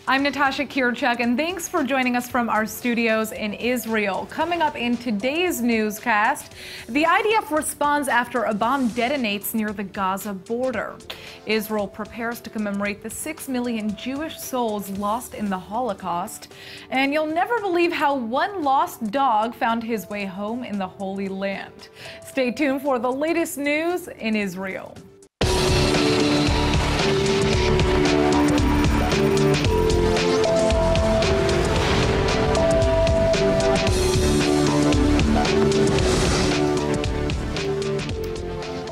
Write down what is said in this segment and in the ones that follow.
I'm Natasha Kirchuk, and thanks for joining us from our studios in Israel. Coming up in today's newscast, the I.D.F. responds after a bomb detonates near the Gaza border. Israel prepares to commemorate the 6 million Jewish souls lost in the Holocaust. And you'll never believe how one lost dog found his way home in the Holy Land. Stay tuned for the latest news in Israel.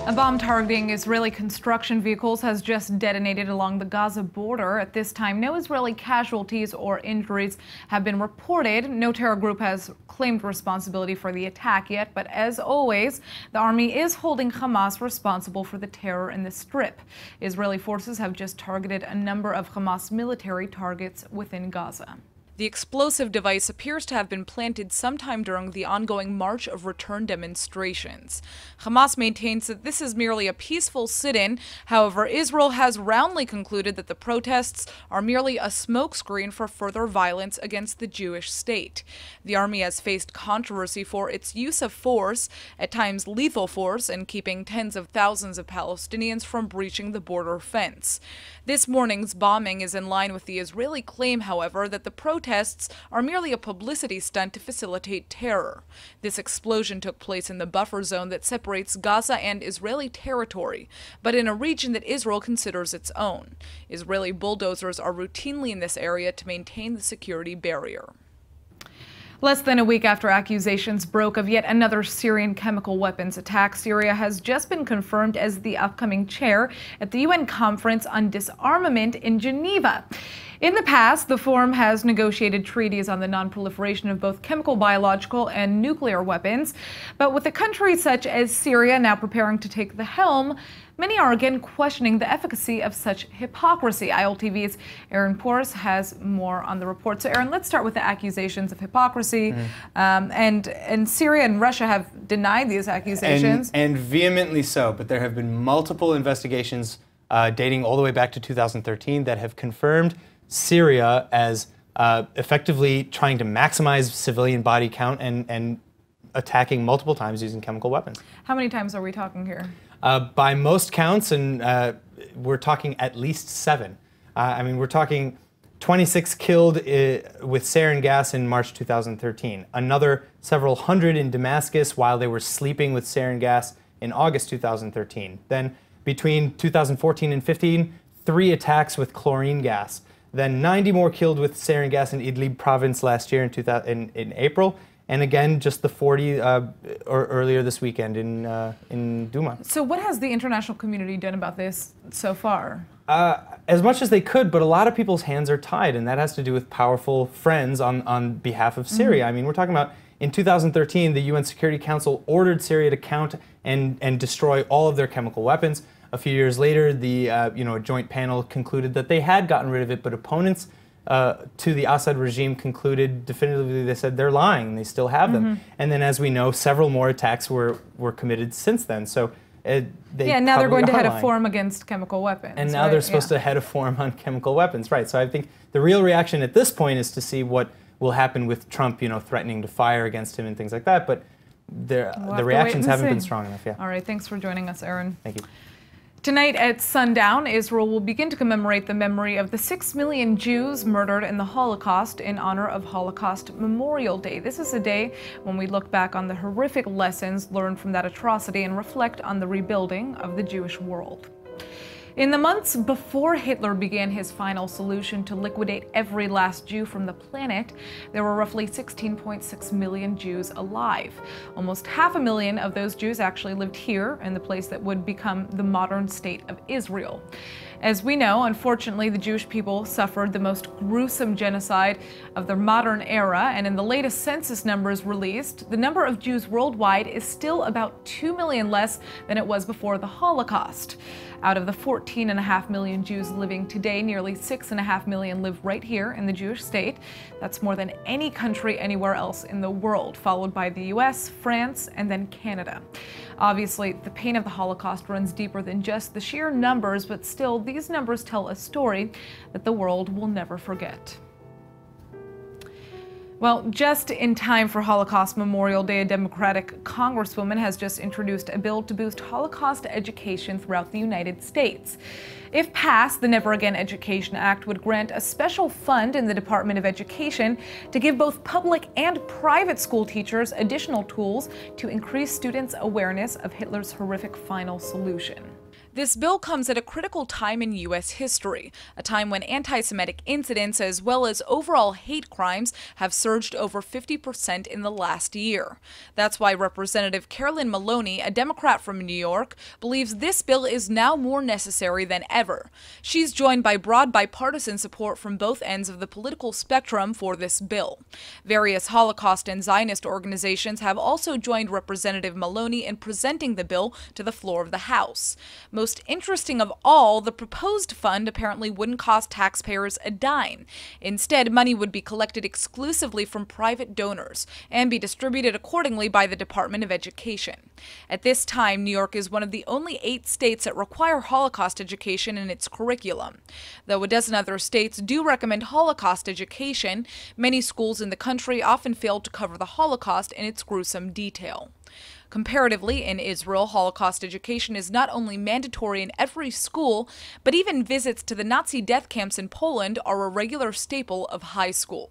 A bomb targeting Israeli construction vehicles has just detonated along the Gaza border. At this time, no Israeli casualties or injuries have been reported. No terror group has claimed responsibility for the attack yet, but as always, the army is holding Hamas responsible for the terror in the Strip. Israeli forces have just targeted a number of Hamas military targets within Gaza. The explosive device appears to have been planted sometime during the ongoing March of Return demonstrations. Hamas maintains that this is merely a peaceful sit-in. However, Israel has roundly concluded that the protests are merely a smokescreen for further violence against the Jewish state. The army has faced controversy for its use of force, at times lethal force, in keeping tens of thousands of Palestinians from breaching the border fence. This morning's bombing is in line with the Israeli claim, however, that the protests are merely a publicity stunt to facilitate terror. This explosion took place in the buffer zone that separates Gaza and Israeli territory, but in a region that Israel considers its own. Israeli bulldozers are routinely in this area to maintain the security barrier. Less than a week after accusations broke of yet another Syrian chemical weapons attack, Syria has just been confirmed as the upcoming chair at the UN Conference on Disarmament in Geneva. In the past, the forum has negotiated treaties on the non-proliferation of both chemical, biological, and nuclear weapons. But with a country such as Syria now preparing to take the helm, many are again questioning the efficacy of such hypocrisy. ILTV's Aaron Porras has more on the report. So, Aaron, let's start with the accusations of hypocrisy. And Syria and Russia have denied these accusations. And vehemently so. But there have been multiple investigations dating all the way back to 2013 that have confirmed Syria as effectively trying to maximize civilian body count and attacking multiple times using chemical weapons. How many times are we talking here? By most counts, and we're talking at least 7. I mean, we're talking 26 killed with sarin gas in March 2013. Another several hundred in Damascus while they were sleeping with sarin gas in August 2013. Then between 2014 and 15, 3 attacks with chlorine gas. Then 90 more killed with sarin gas in Idlib province last year in April. And again, just the 40 or earlier this weekend in Duma. So what has the international community done about this so far? As much as they could, but a lot of people's hands are tied, and that has to do with powerful friends on behalf of Syria. I mean, we're talking about in 2013, the UN Security Council ordered Syria to count and destroy all of their chemical weapons. A few years later, the a joint panel concluded that they had gotten rid of it, but opponents to the Assad regime concluded definitively, they said they're lying and they still have them. And then, as we know, several more attacks were committed since then. So now they're going to head a forum against chemical weapons. And now they're supposed to head a forum on chemical weapons, right? So I think the real reaction at this point is to see what will happen with Trump, threatening to fire against him and things like that. But the reactions haven't been strong enough. Yeah. All right. Thanks for joining us, Aaron. Thank you. Tonight at sundown, Israel will begin to commemorate the memory of the 6 million Jews murdered in the Holocaust in honor of Holocaust Memorial Day. This is a day when we look back on the horrific lessons learned from that atrocity and reflect on the rebuilding of the Jewish world. In the months before Hitler began his final solution to liquidate every last Jew from the planet, there were roughly 16.6 million Jews alive. Almost 500,000 of those Jews actually lived here in the place that would become the modern state of Israel. As we know, unfortunately, the Jewish people suffered the most gruesome genocide of the modern era, and in the latest census numbers released, the number of Jews worldwide is still about 2 million less than it was before the Holocaust. Out of the 14.5 million Jews living today, nearly 6.5 million live right here in the Jewish state. That's more than any country anywhere else in the world, followed by the US, France, and then Canada. Obviously, the pain of the Holocaust runs deeper than just the sheer numbers, but still, these numbers tell a story that the world will never forget. Well, just in time for Holocaust Memorial Day, a Democratic congresswoman has just introduced a bill to boost Holocaust education throughout the United States. If passed, the Never Again Education Act would grant a special fund in the Department of Education to give both public and private school teachers additional tools to increase students' awareness of Hitler's horrific final solution. This bill comes at a critical time in U.S. history, a time when anti-Semitic incidents as well as overall hate crimes have surged over 50% in the last year. That's why Representative Carolyn Maloney, a Democrat from New York, believes this bill is now more necessary than ever. She's joined by broad bipartisan support from both ends of the political spectrum for this bill. Various Holocaust and Zionist organizations have also joined Representative Maloney in presenting the bill to the floor of the House. Most interesting of all, the proposed fund apparently wouldn't cost taxpayers a dime. Instead, money would be collected exclusively from private donors and be distributed accordingly by the Department of Education. At this time, New York is one of the only 8 states that require Holocaust education in its curriculum. Though a dozen other states do recommend Holocaust education, many schools in the country often fail to cover the Holocaust in its gruesome detail. Comparatively, in Israel, Holocaust education is not only mandatory in every school, but even visits to the Nazi death camps in Poland are a regular staple of high school.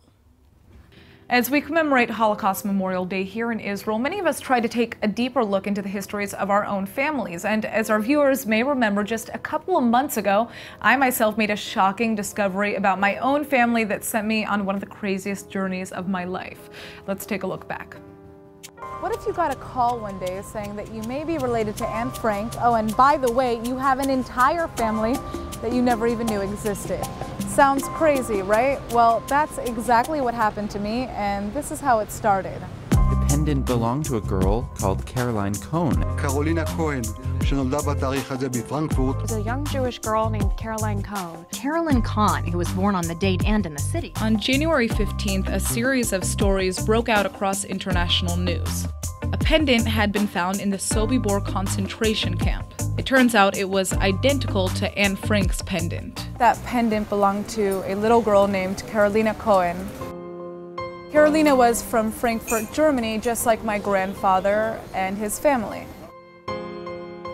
As we commemorate Holocaust Memorial Day here in Israel, many of us try to take a deeper look into the histories of our own families. And as our viewers may remember, just a couple of months ago, I myself made a shocking discovery about my own family that sent me on one of the craziest journeys of my life. Let's take a look back. What if you got a call one day saying that you may be related to Anne Frank? Oh, and by the way, you have an entire family that you never even knew existed. Sounds crazy, right? Well, that's exactly what happened to me, and this is how it started. The pendant belonged to a girl called Caroline Cohn. Carolina Cohen, שנולדה בתאריך הזה בפרנקפורט. There's a young Jewish girl named Caroline Cohn. Carolyn Kahn, who was born on the date and in the city. On January 15th, a series of stories broke out across international news. A pendant had been found in the Sobibor concentration camp. It turns out it was identical to Anne Frank's pendant. That pendant belonged to a little girl named Carolina Cohen. Carolina was from Frankfurt, Germany, just like my grandfather and his family.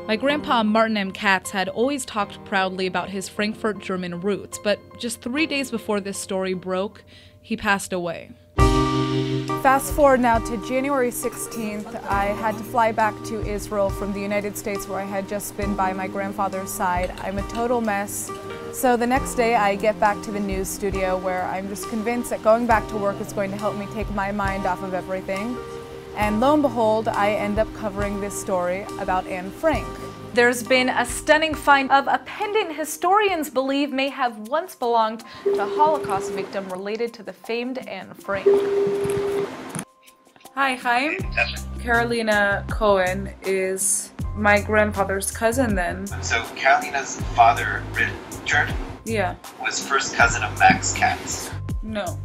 My grandpa, Martin M. Katz, had always talked proudly about his Frankfurt, German roots, but just 3 days before this story broke, he passed away. Fast forward now to January 16th, I had to fly back to Israel from the United States where I had just been by my grandfather's side. I'm a total mess. So the next day I get back to the news studio where I'm just convinced that going back to work is going to help me take my mind off of everything. And lo and behold, I end up covering this story about Anne Frank. There's been a stunning find of a pendant historians believe may have once belonged to a Holocaust victim related to the famed Anne Frank. Hi, Chaim. Carolina Cohen is my grandfather's cousin then. So Carolina's father, Richard, was first cousin of Max Katz. No.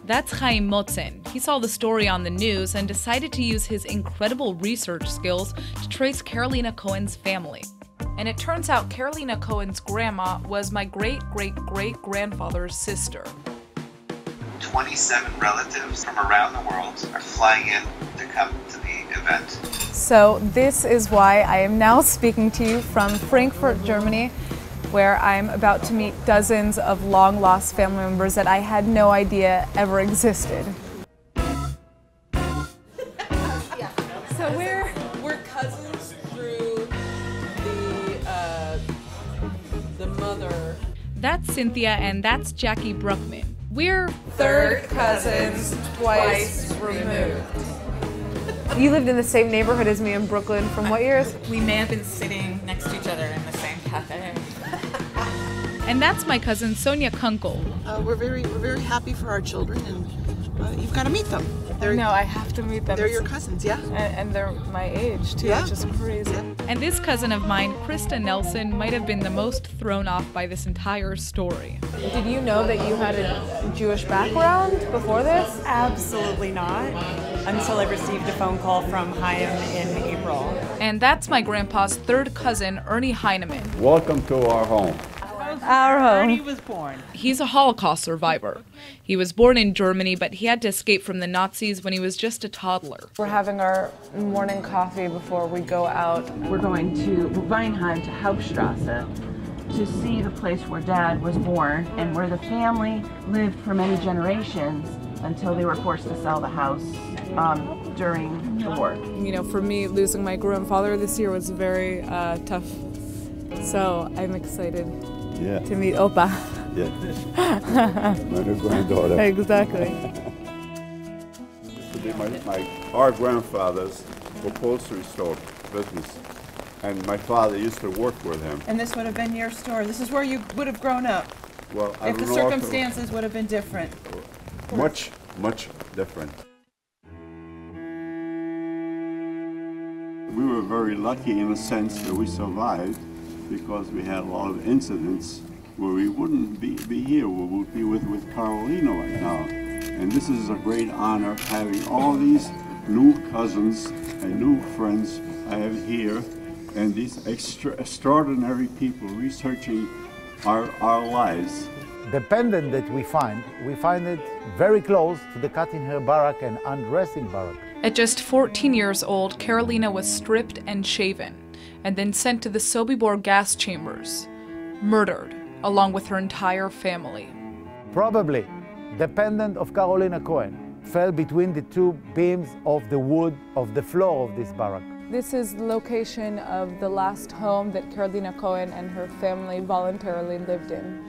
That's Chaim Motzen. He saw the story on the news and decided to use his incredible research skills to trace Carolina Cohen's family. And it turns out Carolina Cohen's grandma was my great-great-great-grandfather's sister. 27 relatives from around the world are flying in to come to the event. So this is why I am now speaking to you from Frankfurt, Germany, where I'm about to meet dozens of long-lost family members that I had no idea ever existed. So we're cousins through the mother. That's Cynthia and that's Jackie Bruckman. We're Third cousins twice removed. You lived in the same neighborhood as me in Brooklyn from what years? We may have been sitting next to each other in the same cafe. And that's my cousin Sonia Kunkel. We're very happy for our children, you've got to meet them. No, I have to meet them. They're your cousins, yeah? And they're my age, too, Yeah. which is crazy. And this cousin of mine, Krista Nelson, might have been the most thrown off by this entire story. Did you know that you had a Jewish background before this? Absolutely not, until I received a phone call from Chaim in April. And that's my grandpa's third cousin, Ernie Heinemann. Welcome to our home. Our home. Ernie was born. He's a Holocaust survivor. He was born in Germany, but he had to escape from the Nazis when he was just a toddler. We're having our morning coffee before we go out. We're going to Weinheim to Hauptstrasse to see the place where Dad was born and where the family lived for many generations until they were forced to sell the house during the war. You know, for me, losing my grandfather this year was very tough. So I'm excited to meet Opa. Yeah. My new granddaughter. Exactly. Our grandfather's upholstery store business, and my father used to work with him. And this would have been your store. This is where you would have grown up. Well, I if the don't know circumstances would have been different. Much different. We were very lucky in a sense that we survived because we had a lot of incidents where we wouldn't be here. We would be with Carolina right now. And this is a great honor having all these new cousins and new friends I have here and these extraordinary people researching our lives. The pendant that we find it very close to the cut-in-hair barrack and undressing barrack. At just 14 years old, Carolina was stripped and shaven, and then sent to the Sobibor gas chambers, murdered, along with her entire family. Probably, the pendant of Carolina Cohen fell between the two beams of the wood of the floor of this barrack. This is the location of the last home that Carolina Cohen and her family voluntarily lived in.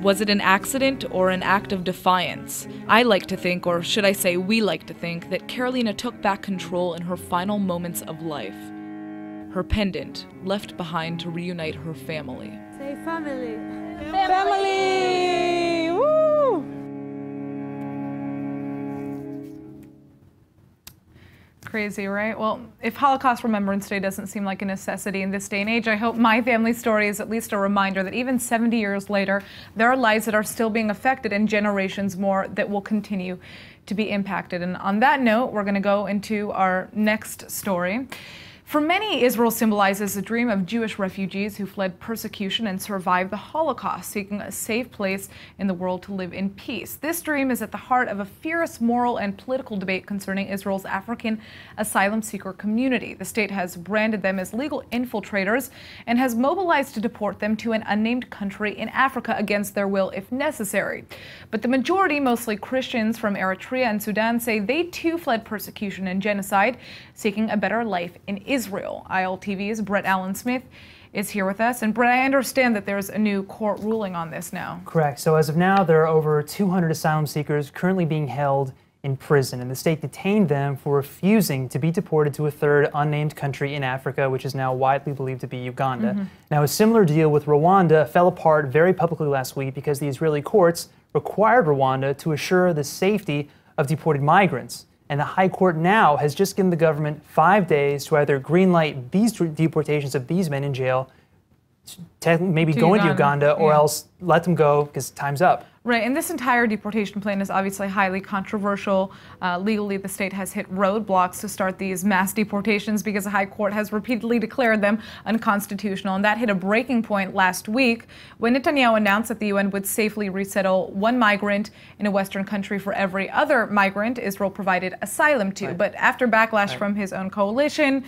Was it an accident or an act of defiance? I like to think, or should I say we like to think, that Carolina took back control in her final moments of life. Her pendant left behind to reunite her family. Say family. Family! Woo! Crazy, right? Well, if Holocaust Remembrance Day doesn't seem like a necessity in this day and age, I hope my family story is at least a reminder that even 70 years later, there are lives that are still being affected and generations more that will continue to be impacted. And on that note, we're going to go into our next story. For many, Israel symbolizes the dream of Jewish refugees who fled persecution and survived the Holocaust, seeking a safe place in the world to live in peace. This dream is at the heart of a fierce moral and political debate concerning Israel's African asylum seeker community. The state has branded them as legal infiltrators and has mobilized to deport them to an unnamed country in Africa against their will if necessary. But the majority, mostly Christians from Eritrea and Sudan, say they too fled persecution and genocide, seeking a better life in Israel. ILTV's Brett Allen Smith is here with us. And Brett, I understand that there's a new court ruling on this now. Correct. So as of now, there are over 200 asylum seekers currently being held in prison, and the state detained them for refusing to be deported to a third unnamed country in Africa, which is now widely believed to be Uganda. Now, a similar deal with Rwanda fell apart very publicly last week because the Israeli courts required Rwanda to assure the safety of deported migrants. And the High Court now has just given the government 5 days to either greenlight these deportations of these men in jail, maybe go into Uganda, or else let them go because time's up. Right, and this entire deportation plan is obviously highly controversial. Legally, the state has hit roadblocks to start these mass deportations because the High Court has repeatedly declared them unconstitutional. And that hit a breaking point last week when Netanyahu announced that the UN would safely resettle one migrant in a Western country for every other migrant Israel provided asylum to. Right. But after backlash from his own coalition,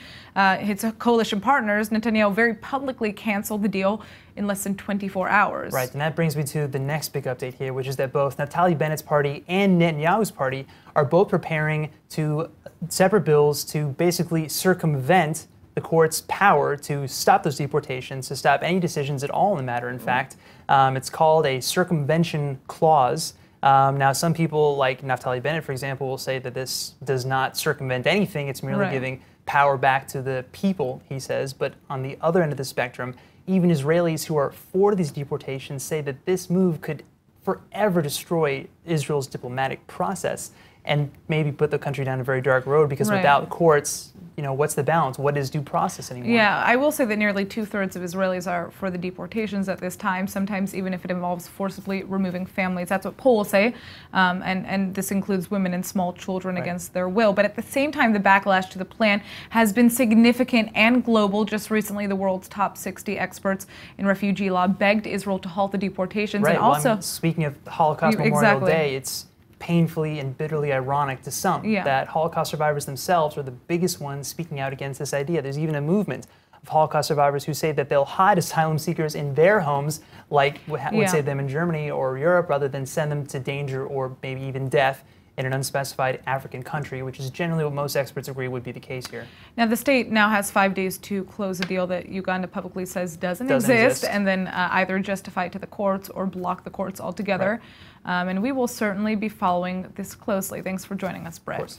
his coalition partners, Netanyahu very publicly canceled the deal in less than 24 hours. Right, and that brings me to the next big update here, which is that both Naftali Bennett's party and Netanyahu's party are both preparing to separate bills to basically circumvent the court's power to stop those deportations, to stop any decisions at all in the matter, in fact. It's called a circumvention clause. Now, some people, like Naftali Bennett, for example, will say that this does not circumvent anything. It's merely giving power back to the people, he says. But on the other end of the spectrum, even Israelis who are for these deportations say that this move could forever destroy Israel's diplomatic process and maybe put the country down a very dark road, because without courts, you know, what's the balance? What is due process anymore? Yeah, I will say that nearly 2/3 of Israelis are for the deportations at this time, sometimes even if it involves forcibly removing families. That's what polls say, and this includes women and small children against their will. But at the same time, the backlash to the plan has been significant and global. Just recently, the world's top 60 experts in refugee law begged Israel to halt the deportations. And also, well, I mean, speaking of Holocaust Memorial Day, it's painfully and bitterly ironic to some that Holocaust survivors themselves are the biggest ones speaking out against this idea. There's even a movement of Holocaust survivors who say that they'll hide asylum seekers in their homes, like would say them in Germany or Europe, rather than send them to danger or maybe even death in an unspecified African country, which is generally what most experts agree would be the case here. Now, the state now has 5 days to close a deal that Uganda publicly says doesn't exist, and then either justify it to the courts or block the courts altogether. And we will certainly be following this closely. Thanks for joining us, Brett.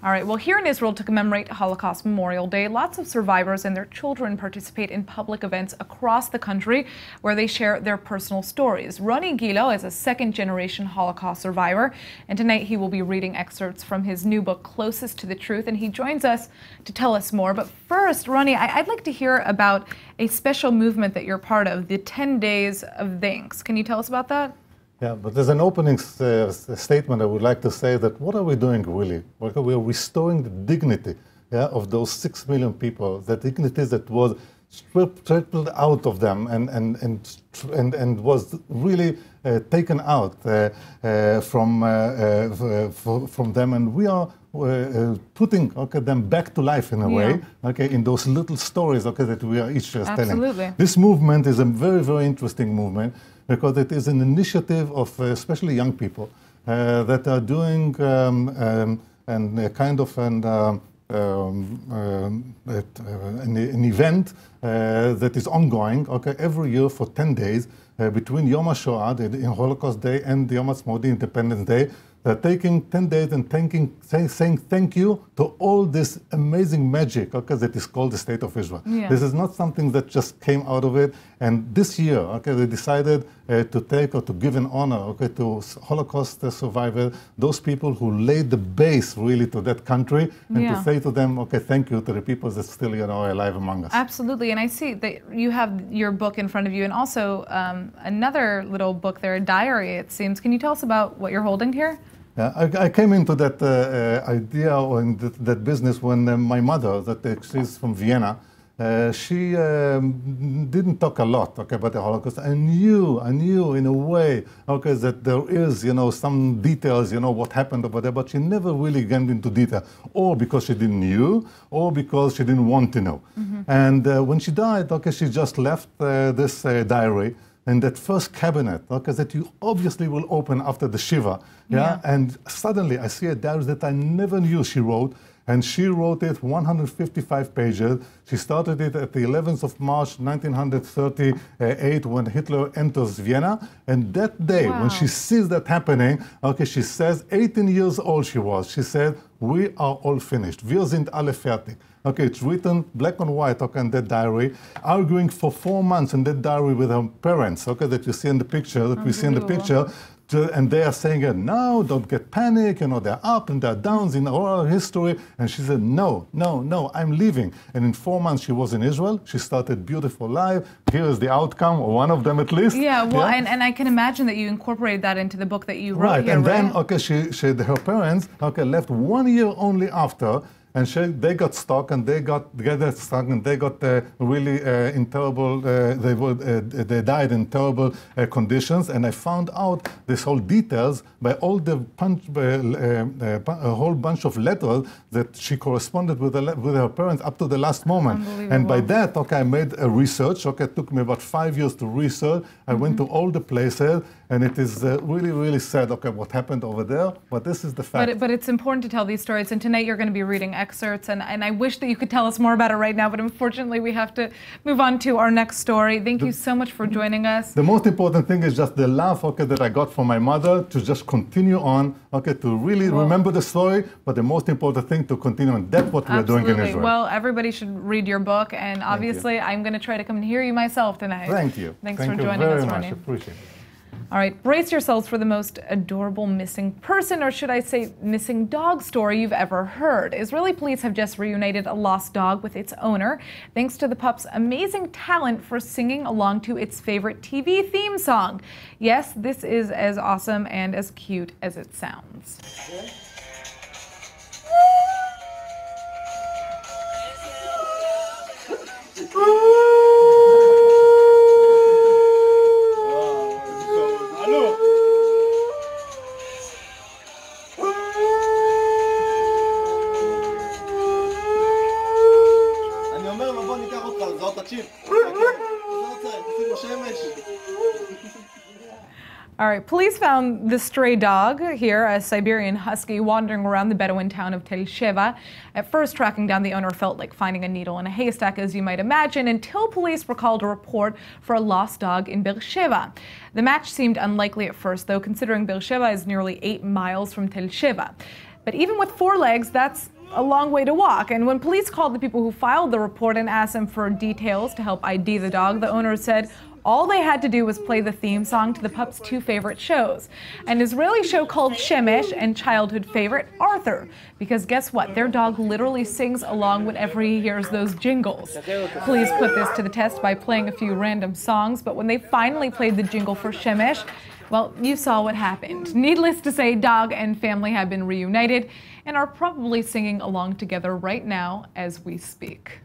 All right, well, here in Israel to commemorate Holocaust Memorial Day, lots of survivors and their children participate in public events across the country where they share their personal stories. Ronnie Gilo is a second-generation Holocaust survivor, and tonight he will be reading excerpts from his new book, Closest to the Truth, and he joins us to tell us more. But first, Ronnie, I'd like to hear about a special movement that you're part of, the 10 Days of Thanks. Can you tell us about that? Yeah, but as an opening statement, I would like to say that what are we doing really? We are restoring the dignity of those 6 million people, the dignity that was stripped out of them and was really taken out from them, and we are putting them back to life in a way, in those little stories that we are each telling. This movement is a very, very interesting movement, because it is an initiative of especially young people that are doing an event that is ongoing every year for 10 days between Yom HaShoah, the Holocaust Day, and Yom Ha'atzmaut, the Independence Day. They're taking 10 days and saying thank you to all this amazing magic that is called the State of Israel. This is not something that just came out of it. And this year, they decided to take or to give an honor to Holocaust survivors, those people who laid the base really to that country, and to say to them, thank you to the people that still are alive among us. Absolutely, and I see that you have your book in front of you, and also another little book there, a diary, it seems. Can you tell us about what you're holding here? I came into that idea or in that business when my mother, she's from Vienna, she didn't talk a lot about the Holocaust. I knew in a way that there is some details, what happened over there, but she never really went into detail, or because she didn't know, or because she didn't want to know. And when she died, she just left this diary. And that first cabinet, that you obviously will open after the Shiva, and suddenly I see a diary that I never knew she wrote, and she wrote it 155 pages. She started it at the 11th of March, 1938, when Hitler enters Vienna, and that day, when she sees that happening, she says, 18 years old she was, she said, we are all finished. Wir sind alle fertig. It's written black and white in that diary, arguing for 4 months in that diary with her parents, that you see in the picture, that we see in the picture. And they are saying, no, don't get panic, they're up and they're downs in oral history. And she said, no, I'm leaving. And in 4 months she was in Israel. She started beautiful life. Here is the outcome, or one of them at least. And I can imagine that you incorporated that into the book that you wrote here, and then, her parents, left 1 year only after. And they got stuck, and they got really in terrible. They died in terrible conditions. And I found out this whole details by all the a whole bunch of letters that she corresponded with her parents up to the last moment. And by that, I made a research. It took me about 5 years to research. I went to all the places, and it is really, really sad. What happened over there? But this is the fact. But it's important to tell these stories. And tonight you're going to be reading excerpts, and I wish that you could tell us more about it right now, but unfortunately we have to move on to our next story. Thank you so much for joining us. The most important thing is just the love that I got from my mother to just continue on, to really remember the story, but the most important thing to continue on. That's what we're doing in Israel. Well, everybody should read your book, and obviously I'm going to try to come and hear you myself tonight. Thank you. Thanks for joining us, Ronnie. Thank you very much. Appreciate it. All right, brace yourselves for the most adorable missing person, or should I say missing dog story you've ever heard. Israeli police have just reunited a lost dog with its owner, thanks to the pup's amazing talent for singing along to its favorite TV theme song. Yes, this is as awesome and as cute as it sounds. All right, police found the stray dog here, a Siberian husky, wandering around the Bedouin town of Tel Sheva. At first, tracking down the owner felt like finding a needle in a haystack, as you might imagine, until police recalled a report for a lost dog in Beersheva. The match seemed unlikely at first, though, considering Beersheva is nearly 8 miles from Tel Sheva. But even with 4 legs, that's a long way to walk. And when police called the people who filed the report and asked them for details to help ID the dog, the owner said all they had to do was play the theme song to the pup's 2 favorite shows, an Israeli show called Shemesh and childhood favorite Arthur. Because guess what? Their dog literally sings along whenever he hears those jingles. Police put this to the test by playing a few random songs, but when they finally played the jingle for Shemesh, well, you saw what happened. Needless to say, dog and family have been reunited and are probably singing along together right now as we speak.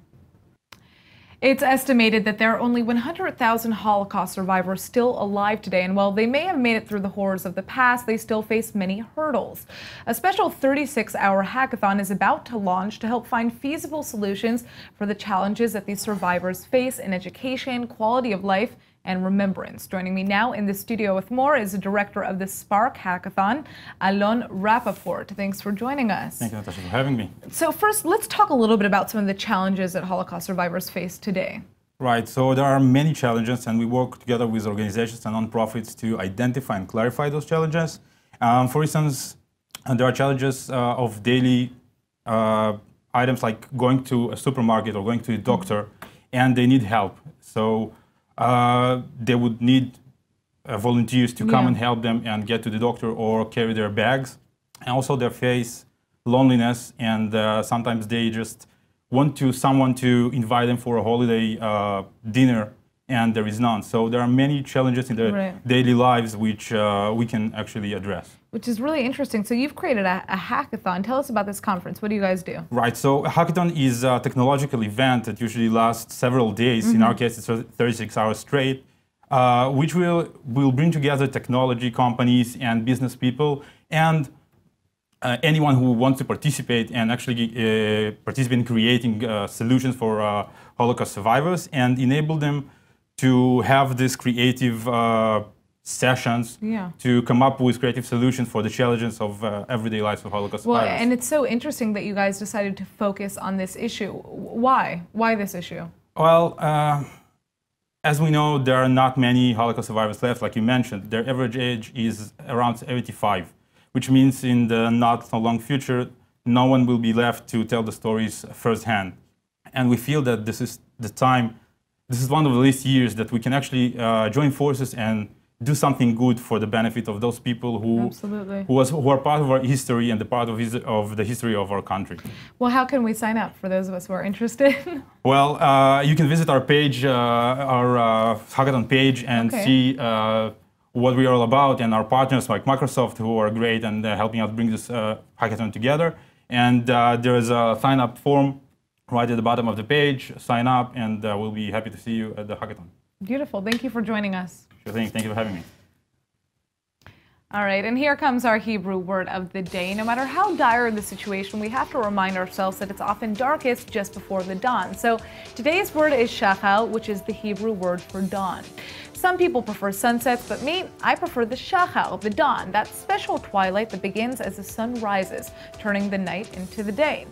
It's estimated that there are only 100,000 Holocaust survivors still alive today, and while they may have made it through the horrors of the past, they still face many hurdles. A special 36-hour hackathon is about to launch to help find feasible solutions for the challenges that these survivors face in education, quality of life, and remembrance. Joining me now in the studio with more is the director of the Spark Hackathon, Alon Rappaport. Thanks for joining us. Thank you, Natasha, for having me. So first, let's talk a little bit about some of the challenges that Holocaust survivors face today. Right, so there are many challenges, and we work together with organizations and nonprofits to identify and clarify those challenges. For instance, there are challenges of daily items like going to a supermarket or going to a doctor, and they need help. So they would need volunteers to come and help them and get to the doctor or carry their bags. And also they face loneliness, and sometimes they just want someone to invite them for a holiday dinner, and there is none. So there are many challenges in their daily lives which we can actually address. Which is really interesting. So you've created a hackathon. Tell us about this conference. What do you guys do? Right, so a hackathon is a technological event that usually lasts several days. In our case, it's 36 hours straight, which will bring together technology companies and business people and anyone who wants to participate and actually participate in creating solutions for Holocaust survivors and enable them to have these creative sessions to come up with creative solutions for the challenges of everyday lives of Holocaust survivors. Well, and it's so interesting that you guys decided to focus on this issue. Why? Why this issue? Well, as we know, there are not many Holocaust survivors left, like you mentioned. Their average age is around 85, which means in the not so long future, no one will be left to tell the stories firsthand. And we feel that this is the time, this is one of the least years that we can actually join forces and do something good for the benefit of those people who are part of our history and the part of the history of our country. Well, how can we sign up for those of us who are interested? Well, you can visit our page, our Hackathon page, and see what we are all about, and our partners like Microsoft, who are great and helping us bring this hackathon together. And there is a sign-up form right at the bottom of the page. Sign up, and we'll be happy to see you at the hackathon. Beautiful. Thank you for joining us. Sure thing. Thank you for having me. All right, and here comes our Hebrew word of the day. No matter how dire the situation, we have to remind ourselves that it's often darkest just before the dawn. So today's word is shachar, which is the Hebrew word for dawn. Some people prefer sunsets, but me, I prefer the shachar, the dawn, that special twilight that begins as the sun rises, turning the night into the day.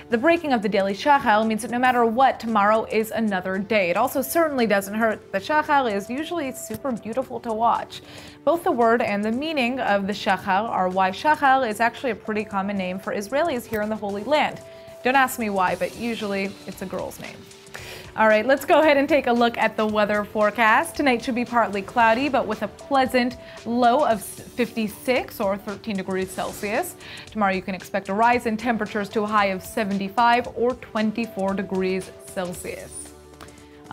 The breaking of the daily shachar means that no matter what, tomorrow is another day. It also certainly doesn't hurt. The shachar is usually super beautiful to watch. Both the word and the meaning of the shachar are why shachar is actually a pretty common name for Israelis here in the Holy Land. Don't ask me why, but usually it's a girl's name. All right, let's go ahead and take a look at the weather forecast. Tonight should be partly cloudy, but with a pleasant low of 56 or 13 degrees Celsius. Tomorrow you can expect a rise in temperatures to a high of 75 or 24 degrees Celsius.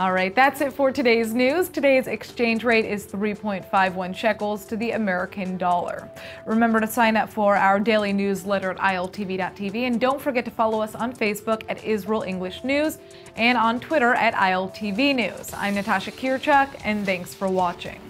All right, that's it for today's news. Today's exchange rate is 3.51 shekels to the American dollar. Remember to sign up for our daily newsletter at iltv.tv, and don't forget to follow us on Facebook at Israel English News and on Twitter at ILTV News. I'm Natasha Kirchuk, and thanks for watching.